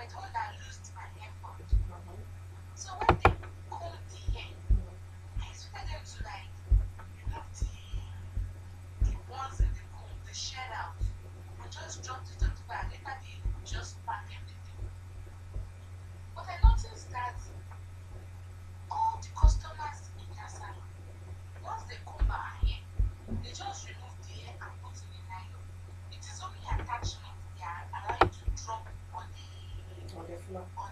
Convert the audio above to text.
were the one that used my effort. So when they come the hair, I expected them to like remove the ones in the comb, the shed out, and just drop it on the bag. Later they just pack everything. But I noticed that all the customers in their salon, once they comb our hair, they just remove the hair and put in the nylon. It is only attachment they are allowed to drop on the On the floor. on